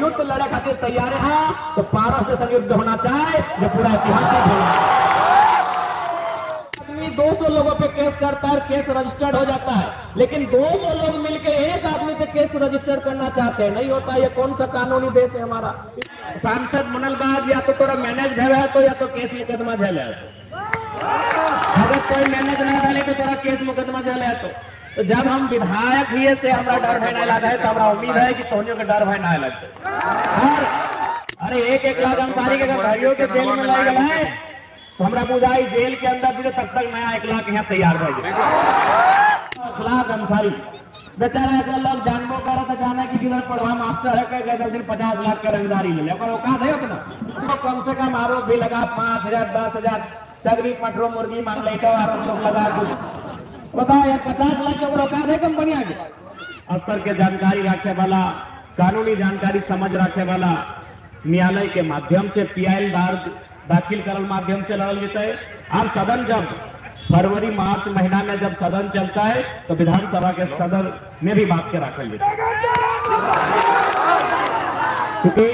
युद्ध लड़े खातिर तैयार है तो पारस से संग युद्ध होना चाहे जो पूरा इतिहास आदमी 200 लोगों पे केस करता है, केस रजिस्टर्ड हो जाता है, लेकिन 200 लोग मिलकर एक आदमी पे केस रजिस्टर करना चाहते हैं, नहीं होता। ये कौन सा कानूनी देश है हमारा? सांसद मनलबाज या तो थोड़ा मैनेज है तो या तो केस मुकदमा झेल है। अगर कोई मैनेज नहीं डाले तो थोड़ा केस मुकदमा झेल है। तो जब हम विधायक ही से हमारा डर भय नहीं लगा है तो हमारा उम्मीद है कि तोहनियों का डर भय नहीं लगते। और अरे 1-1 लाख अंसारी के भाइयों के जेल में लग गया है तो हमारा बुझाई जेल के अंदर भी तब तक नया 1 लाख यहाँ तैयार हो जाए। 1 लाख अंसारी बेचारा ऐसा लोग जानबो करा था जाना कि जिधर पढ़वा मास्टर है कह दिन 50 लाख का रंगदारी ले लिया औकात है उतना। तो कम से कम आरोप भी लगा 5,000 10,000 सगरी पटरो मुर्गी मांग ले आरोप लोग लगा बताओ यार 50 लाख के औकात है कंपनी आगे। स्तर के जानकारी रखे वाला, कानूनी जानकारी समझ रखे वाला न्यायालय के माध्यम से पीआईएल दाखिल करल माध्यम से लड़ल जेता है। अब सदन जब फरवरी मार्च महीना में जब सदन चलता है तो विधानसभा के सदन में भी बात के रखल जेता है, क्योंकि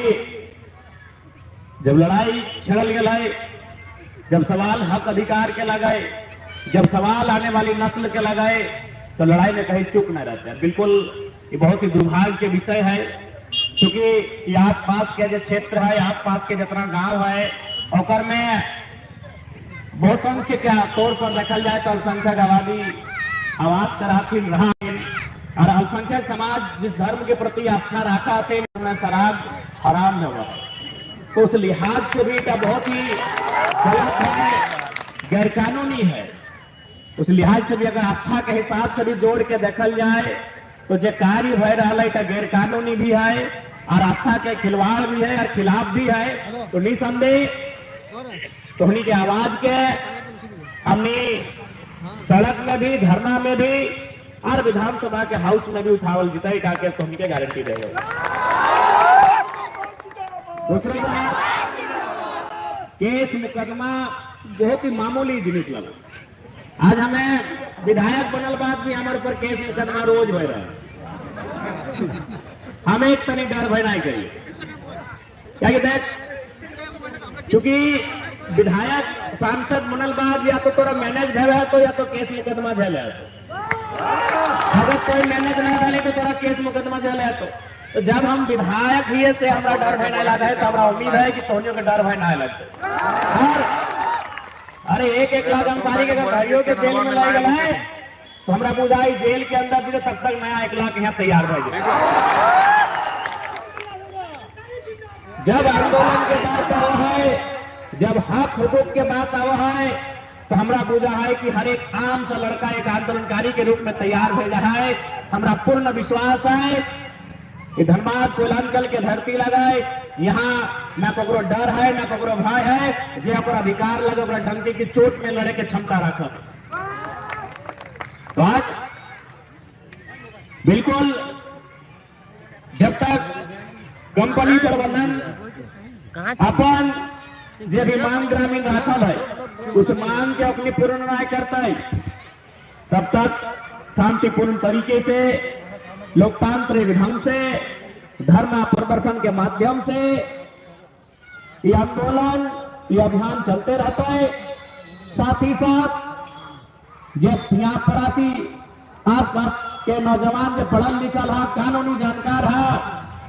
जब लड़ाई छड़ल गए, जब सवाल हक अधिकार के लगाए, जब सवाल आने वाली नस्ल के लगाए तो लड़ाई में कहीं चुप न रहता है। बिल्कुल ये बहुत ही दुर्भाग्य के विषय है, क्योंकि आस पास के जो क्षेत्र है, आस पास के जितना गांव है और में बहुसंख्य के तौर पर देखल जाए तो अल्पसंख्यक आबादी आवाज कराती रहा और अल्पसंख्यक समाज जिस धर्म के प्रति आस्था रखा थे शराब हराम होगा, तो उस लिहाज से भी का बहुत ही गलत है, गैरकानूनी है। उस लिहाज से भी अगर आस्था के हिसाब से भी जोड़ के देखल जाए तो जो कार्य हो रहा है गैर कानूनी भी है और आस्था के खिलवाड़ भी है और खिलाफ भी है। तो निसंदेह तोहनी के आवाज के हमने सड़क में भी, धरना में भी और विधानसभा के हाउस में भी उठावल जीता ही के तोहनी के गारंटी देगा। दूसरी बात, केस मुकदमा बहुत ही मामूली जिनिस लगा। आज हमें विधायक बनल बाद भी हमारे ऊपर केस मुकदमा रोज हो रहा है। हम एक तनी डर भय नहीं करिए, क्या कहते हैं, क्योंकि विधायक सांसद बनल बाद या तो थोड़ा मैनेज है तो या तो केस मुकदमा झेल है। अगर कोई मैनेज नहीं डाले तो थोड़ा केस मुकदमा झेल है। तो जब हम विधायक ही से हमारा डर भय नहीं लगा है तो हमारा उम्मीद है कि तोहनियों का डर भय नहीं लगते। और अरे 1-1 लाख अंसारी के भाइयों के जेल में लग गया है तो हमारा बुझाई जेल के अंदर भी तब तक नया 1 लाख यहाँ तैयार हो जाए। जब आंदोलन के बात आवा है, जब हक हुकूक के बात आवा है तो हमारा बुझा है कि हर एक आम सा लड़का एक आंदोलनकारी के रूप में तैयार हो रहा है। हमारा पूर्ण विश्वास है कि धनबाद कोयलांचल के धरती लगाए, यहाँ न ककरो डर है न ककरो भय है, जे अपना अधिकार लगे अपना डंकी की चोट में लड़े के क्षमता रख। तो आज बिल्कुल जब तक कंपनी प्रबंधन अपन जो भी मांग ग्रामीण रखल है उस मांग के अपनी पूर्ण न्याय करता है, तब तक शांतिपूर्ण तरीके से लोकतांत्रिक ढंग से धरना प्रदर्शन के माध्यम से ये आंदोलन, ये अभियान चलते रहता है। साथ ही साथ जब यहाँ परासी आसपास के नौजवान जो पढ़ल लिखल है, कानूनी जानकार है,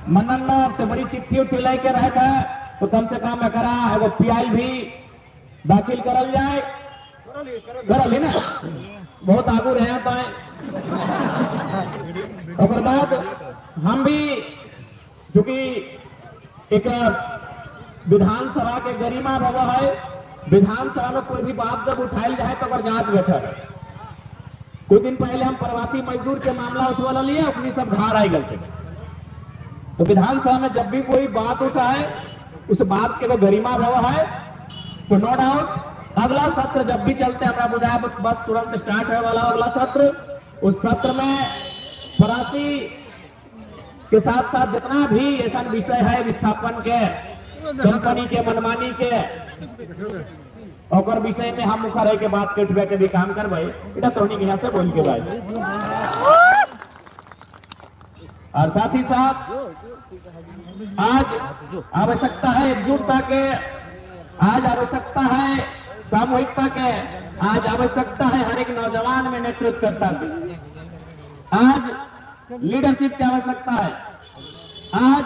मनन्ना से बड़ी चिट्ठी उठी लेके रहता है तो कम से कम करा एगो पीआईएल भी दाखिल करल जाए। करल ही ना, बहुत आगू रहे पाए। और बाद हम भी चूंकि एक विधानसभा के गरिमा रहा है, विधानसभा में कोई भी बात जब उठाई जाए तो अगर जांच बैठा है। कुछ दिन पहले हम प्रवासी मजदूर के मामला उठवा लिए, अपनी सब घर आई गए थे। तो विधानसभा में जब भी कोई बात उठाए उस बात के वो गरिमा रहा है तो नो डाउट अगला सत्र जब भी चलते हमारा बुझाया बस तुरंत स्टार्ट होने वाला अगला सत्र। उस सत्र में परासी के साथ साथ जितना भी ऐसा विषय है विस्थापन के, कंपनी के मनमानी के और विषय में हम मुखर के बात के उठवे के भी काम करवाई। इतना तोहनी के यहाँ से बोल के भाई और साथ ही साथ आज आवश्यकता है एकजुटता के, आज आवश्यकता है सामूहिकता के, आज आवश्यकता है हर एक नौजवान में नेतृत्वता की, आज लीडरशिप की आवश्यकता है, आज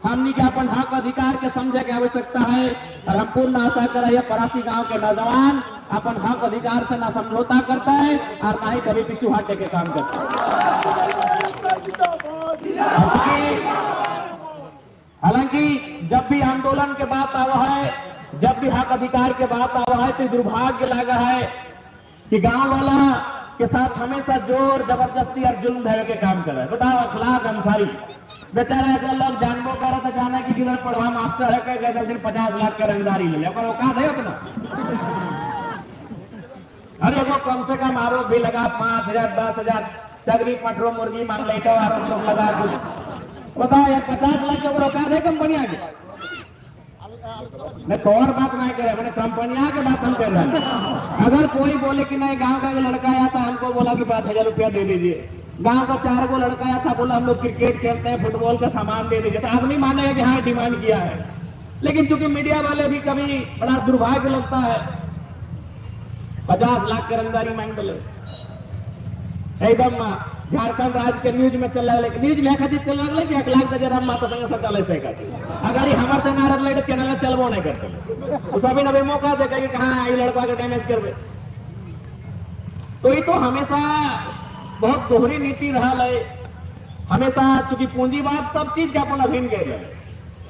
हमने के अपन हक अधिकार के समझे की आवश्यकता है। और हम पूर्ण आशा कर रहे परासी गांव के नौजवान अपन हक अधिकार से ना समझौता करता है और ना ही कभी पीछू हटने के काम करता है। हालांकि जब भी आंदोलन के बात आवा है, जब भी हक अधिकार के बात आवा है, तो दुर्भाग्य लगा है कि गांव वाला के साथ हमेशा जोर जबरदस्ती और जुल्म धरे के काम कर रहे हैं। बताओ अखलाक अंसारी बेचारा ऐसा लोग जानबो कर तो जाना कि जिधर पढ़वा मास्टर है कह गए दिन 50 लाख का रंगदारी ले लिया, पर औकात है उतना? अरे वो कम से कम आरोप भी लगा 5,000 10,000 सगरी पटरो मुर्गी मान लेटो आरोप लोग लगा कुछ बताओ यार 50 लाख के ऊपर औकात है कंपनी आगे? मैं तो और बात नहीं करे, मैंने कंपनियां के बात हम कर रहे हैं। अगर कोई बोले कि नहीं गांव का लड़का आया था हमको बोला कि 5,000 रुपया दे दीजिए, गांव का 4 गो लड़का आया था बोला हम लोग क्रिकेट खेलते हैं फुटबॉल का सामान दे दीजिए, तो आदमी मानेगा कि हाँ डिमांड किया है। लेकिन चूंकि मीडिया वाले भी कभी बड़ा दुर्भाग्य लगता है 50 लाख का रंगदारी मांग ले एकदम झारखंड राज्य के न्यूज में चल रहा है, न्यूज में खातिर चल रहा है कि 1 लाख से हम माता संग सचाले से अगर हमारे से ना रह चैनल में चलबो नहीं करते तो सभी नबे मौका देगा कि कहाँ ये लड़का के डैमेज करवे। तो ये तो हमेशा बहुत दोहरी नीति रहा है, हमेशा चूंकि पूंजीवाद सब चीज के अपन अधीन गए।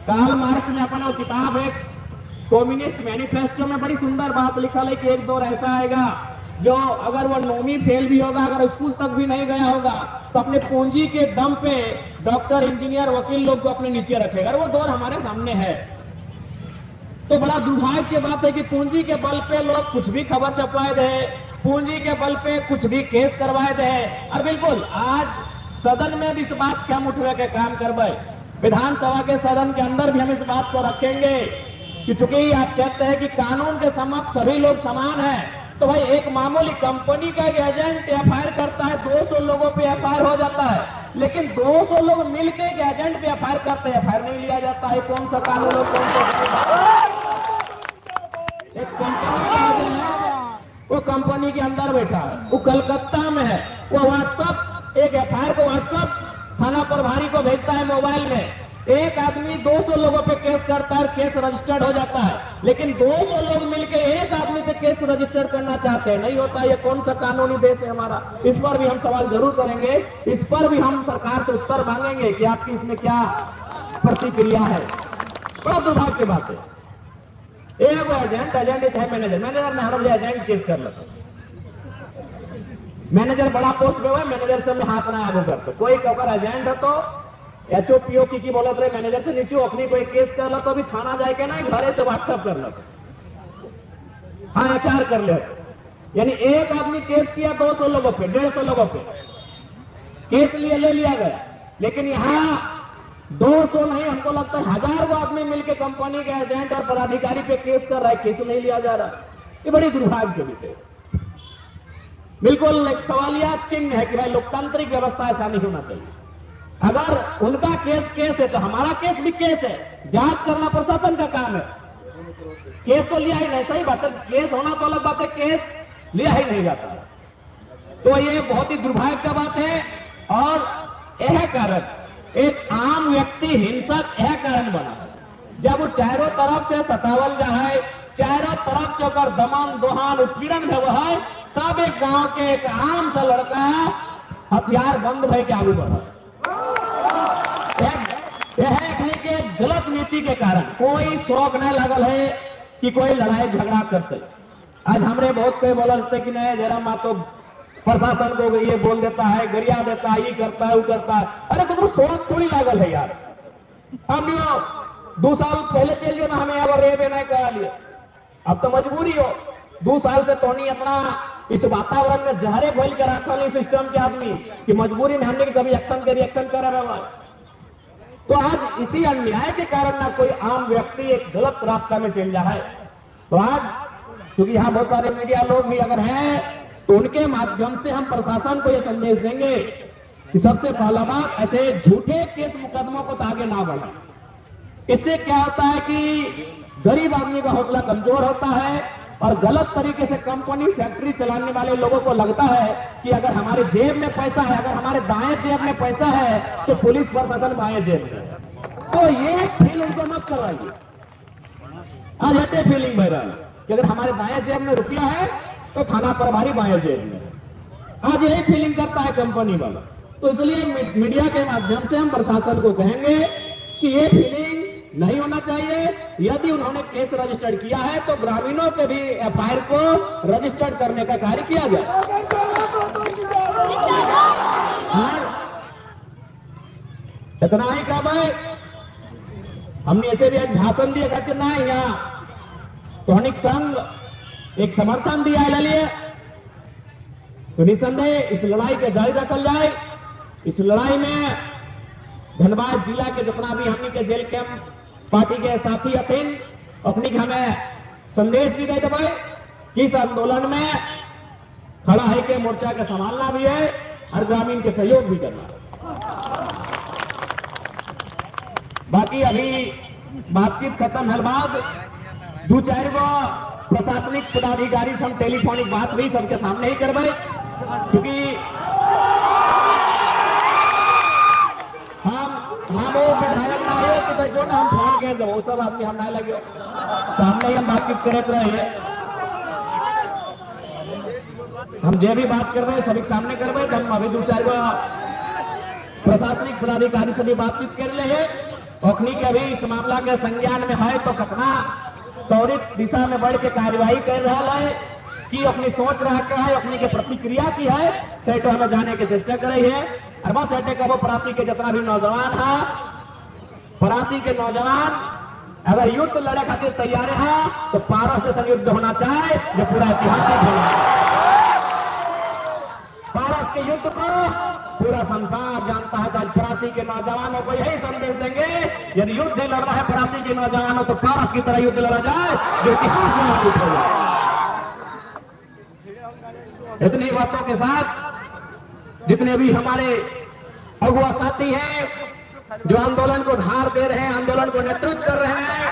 कार्ल मार्क्स ने अपना किताब एक कम्युनिस्ट मैनिफेस्टो में बड़ी सुंदर बात लिखा है कि एक दौर ऐसा आएगा जो अगर वो 9वीं फेल भी होगा, अगर स्कूल तक भी नहीं गया होगा, तो अपने पूंजी के दम पे डॉक्टर इंजीनियर वकील लोग को अपने नीचे रखेगा। और वो दौर हमारे सामने है। तो बड़ा दुर्भाग्य की बात है कि पूंजी के बल पे लोग कुछ भी खबर छपवाए दे, पूंजी के बल पे कुछ भी केस करवाए दे। और बिल्कुल आज सदन में भी इस बात के हम उठवे के काम करवे, विधानसभा के सदन के अंदर भी हम इस बात को रखेंगे कि चूंकि आप कहते हैं कि कानून के समक्ष सभी लोग समान हैं, तो भाई एक मामूली कंपनी का एजेंट एफआईआर करता है, 200 लोगों पे एफआईआर हो जाता है, लेकिन 200 लोग मिलकर एक एजेंट पे एफआईआर करते हैं, एफआईआर नहीं लिया जाता है। कौन सा कानून है? कौन सा एक कंपनी का एजेंट है, वो कंपनी के अंदर बैठा है, वो कलकत्ता में है, वो व्हाट्सएप एक एफआईआर को व्हाट्सएप थाना प्रभारी को भेजता है मोबाइल में। एक आदमी 200 लोगों पे केस करता है, केस रजिस्टर्ड हो जाता है, लेकिन 200 लोग मिलकर एक आदमी पे केस रजिस्टर करना चाहते हैं, नहीं होता। ये कौन सा कानूनी देश है हमारा? इस पर भी हम सवाल जरूर करेंगे, इस पर भी हम सरकार से उत्तर मांगेंगे कि आपकी इसमें क्या प्रतिक्रिया है। बड़ा दुर्भाग्य की बात है। एक एजेंट है मैनेजर ने हर एजेंट केस कर लेता, मैनेजर बड़ा पोस्ट पे हुआ, मैनेजर से मैं हाथ ना आगू करते, कोई अगर एजेंट है तो एचओपीओ की बोलत रहे मैनेजर से नीचे अपनी कोई केस कर लो तो अभी थाना जाए के ना घरे से व्हाट्सएप कर लो, हाँ आचार कर ले। यानी एक आदमी केस किया 200 लोगों पे 150 लोगों पे केस ले लिया गया, लेकिन यहाँ 200 नहीं, हमको लगता है 1000 को आदमी मिलकर कंपनी के एजेंट और पदाधिकारी पे केस कर रहा है, केस नहीं लिया जा रहा। ये बड़ी दुर्भाग्य की विषय। बिल्कुल एक सवालिया चिन्ह है कि भाई लोकतांत्रिक व्यवस्था ऐसा नहीं होना चाहिए। अगर उनका केस है तो हमारा केस भी केस है, जांच करना प्रशासन का काम है। केस तो लिया ही नहीं, सही बात है, केस होना तो अलग बात है, केस लिया ही नहीं जाता। तो ये बहुत ही दुर्भाग्य का बात है। और यह कारण एक आम व्यक्ति हिंसक यह कारण बना जब वो चारों तरफ से सतावल जाए, चारों तरफ से ओकर दमन दोहन उत्पीड़न है, तब एक गांव के एक आम सा लड़का हथियार बंद भय के आगे बढ़ा। यह के गलत नीति के कारण कोई शौक नहीं लगल है कि कोई लड़ाई झगड़ा करते। आज हमरे बहुत कोई बोलते कि नहीं जरा मा तो प्रशासन को ये बोल देता है, गरिया देता है, ये करता है, वो करता है। अरे तो शौक थोड़ी लागल है यार। हम लोग 2 साल पहले चल गए ना, हमें अगर रेबे नहीं करा लिए, अब तो मजबूरी हो। 2 साल से टोनी अपना इस वातावरण में जहरे घोल के रखा नहीं सिस्टम के आदमी कि मजबूरी में हमने कभी एक्शन के रिएक्शन करा रहा। तो आज इसी अन्याय के कारण ना कोई आम व्यक्ति एक गलत रास्ता में चल जाए। तो आज क्योंकि यहाँ बहुत सारे मीडिया लोग भी अगर हैं तो उनके माध्यम से हम प्रशासन को यह संदेश देंगे कि सबसे पहला बात ऐसे झूठे केस मुकदमों को तो आगे ना बढ़े। इससे क्या होता है कि गरीब आदमी का हौसला कमजोर होता है और गलत तरीके से कंपनी फैक्ट्री चलाने वाले लोगों को लगता है कि अगर हमारे जेब में पैसा है, अगर हमारे दाएं जेब में पैसा है तो पुलिस प्रशासन बाएं जेब में। तो ये फील उनको मत करवाइए। आज ऐसे फीलिंग बह रहा है कि अगर हमारे दाएं जेब में रुपया है तो थाना प्रभारी बाएं जेब में। आज यही फीलिंग करता है कंपनी वाला। तो इसलिए मीडिया के माध्यम से हम प्रशासन को कहेंगे कि ये फीलिंग नहीं होना चाहिए। यदि उन्होंने केस रजिस्टर्ड किया है तो ग्रामीणों के भी एफआईआर को रजिस्टर्ड करने का कार्य किया जाए। इतना ही काम है। हमने ऐसे भी एक भाषण दिया करके ना यहाँ टॉनिक संघ एक समर्थन दिया है लिए, तो निसंदेह इस लड़ाई के जारी रखल जाए। इस लड़ाई में धनबाद जिला के जितना भी हमनी के जेल कैंप पार्टी के साथी अथिन अपनी हमें संदेश भी दे दबाए कि इस आंदोलन में खड़ा है के मोर्चा के संभालना भी है और ग्रामीण के सहयोग भी करना है। बाकी अभी बातचीत खत्म है बाद 2-4 गो प्रशासनिक पदाधिकारी से हम टेलीफोनिक बात भी सबके सामने ही करवाए, क्योंकि हम वो विधायक ना हो कि जो ना हम फोन कह दो वो सब आदमी हम ना लगे सामने ही हम बातचीत करते रहे। हम जो भी बात कर रहे हैं सभी सामने कर रहे हैं। हम अभी 2-4 गो प्रशासनिक पदाधिकारी से भी बातचीत कर रहे हैं। अखनी के अभी इस मामला के संज्ञान में है तो कितना त्वरित दिशा में बढ़ के कार्यवाही कर रहा है कि अपनी सोच रहा है, अपनी के प्रतिक्रिया की है सेटो हमें जाने की चेष्टा कर रही है। अरबा सेटे का वो परासी के जितना भी नौजवान है, परासी के नौजवान अगर युद्ध लड़े खातिर तैयार है तो पारस से संग युद्ध होना चाहे जो पूरा ऐतिहासिक होना। पारस के युद्ध को पूरा संसार जानता है। आज परासी के नौजवानों को यही संदेश देंगे, यदि युद्ध लड़ रहा है परासी के नौजवानों तो पारस की तरह युद्ध लड़ा जाए जो इतिहास में मौजूद हो जाए। इतनी बातों के साथ जितने भी हमारे अगुआ साथी हैं जो आंदोलन को धार दे रहे हैं, आंदोलन को नेतृत्व कर रहे हैं,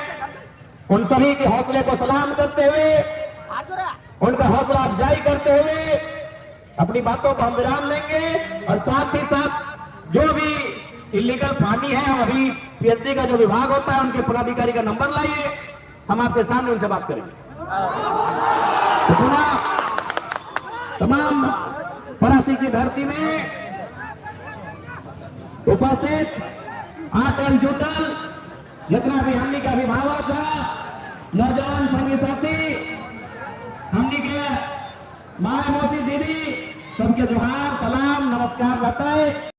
उन सभी के हौसले को सलाम करते हुए, उनका हौसला अफजाई करते हुए अपनी बातों को हम विराम लेंगे। और साथ ही साथ जो भी इलीगल पानी है, अभी पीएचडी का जो विभाग होता है उनके पदाधिकारी का नंबर लाइए, हम आपके सामने उनसे बात करेंगे। तमाम परासी की धरती में उपस्थित 8 जुटल जितना भी हमनी का अभिभावक है, नौजवान संगी साथी, हमनी के माँ मोसी दीदी, सबके जोहार सलाम नमस्कार बताए।